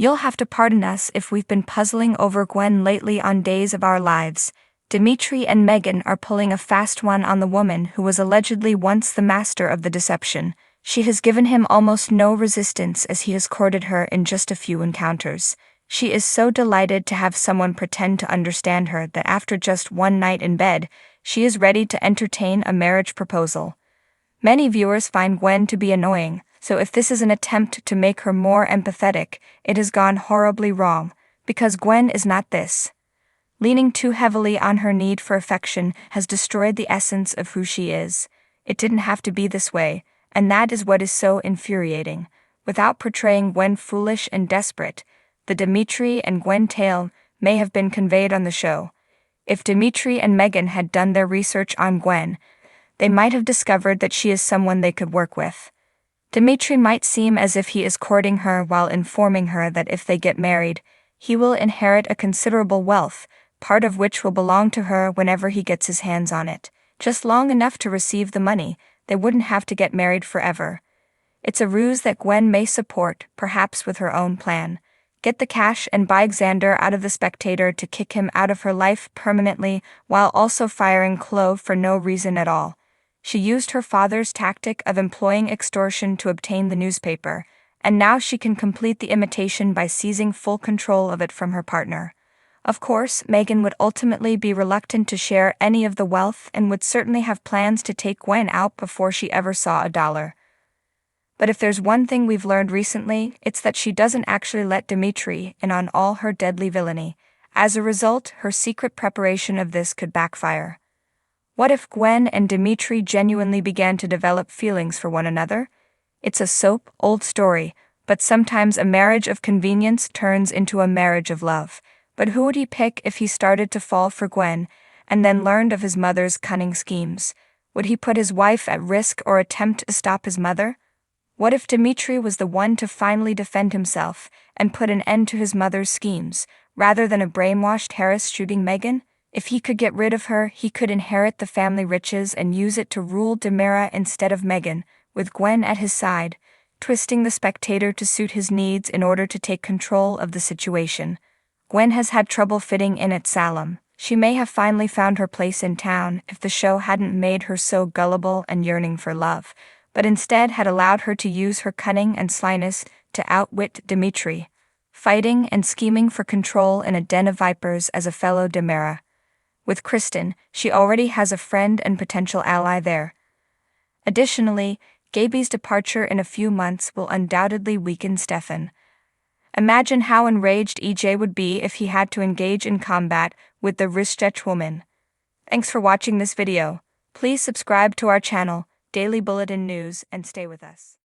You'll have to pardon us if we've been puzzling over Gwen lately on Days of Our Lives. Dimitri and Megan are pulling a fast one on the woman who was allegedly once the master of the deception. She has given him almost no resistance as he has courted her in just a few encounters. She is so delighted to have someone pretend to understand her that after just one night in bed, she is ready to entertain a marriage proposal. Many viewers find Gwen to be annoying, so if this is an attempt to make her more empathetic, it has gone horribly wrong, because Gwen is not this. Leaning too heavily on her need for affection has destroyed the essence of who she is. It didn't have to be this way, and that is what is so infuriating. Without portraying Gwen foolish and desperate, the Dimitri and Gwen tale may have been conveyed on the show. If Dimitri and Megan had done their research on Gwen, they might have discovered that she is someone they could work with. Dimitri might seem as if he is courting her while informing her that if they get married, he will inherit a considerable wealth, part of which will belong to her whenever he gets his hands on it. Just long enough to receive the money, they wouldn't have to get married forever. It's a ruse that Gwen may support, perhaps with her own plan. Get the cash and buy Xander out of the Spectator to kick him out of her life permanently, while also firing Chloe for no reason at all. She used her father's tactic of employing extortion to obtain the newspaper, and now she can complete the imitation by seizing full control of it from her partner. Of course, Megan would ultimately be reluctant to share any of the wealth and would certainly have plans to take Gwen out before she ever saw a dollar. But if there's one thing we've learned recently, it's that she doesn't actually let Dimitri in on all her deadly villainy. As a result, her secret preparation of this could backfire. What if Gwen and Dimitri genuinely began to develop feelings for one another? It's a old story, but sometimes a marriage of convenience turns into a marriage of love. But who would he pick if he started to fall for Gwen, and then learned of his mother's cunning schemes? Would he put his wife at risk or attempt to stop his mother? What if Dimitri was the one to finally defend himself and put an end to his mother's schemes, rather than a brainwashed Harris shooting Megan? If he could get rid of her, he could inherit the family riches and use it to rule DiMeras instead of Megan, with Gwen at his side, twisting the Spectator to suit his needs in order to take control of the situation. Gwen has had trouble fitting in at Salem. She may have finally found her place in town if the show hadn't made her so gullible and yearning for love, but instead had allowed her to use her cunning and slyness to outwit Dimitri, fighting and scheming for control in a den of vipers as a fellow DiMeras. With Kristen, she already has a friend and potential ally there. Additionally, Gaby's departure in a few months will undoubtedly weaken Stefan. Imagine how enraged EJ would be if he had to engage in combat with the Ristech woman. Thanks for watching this video. Please subscribe to our channel, Daily Bulletin News, and stay with us.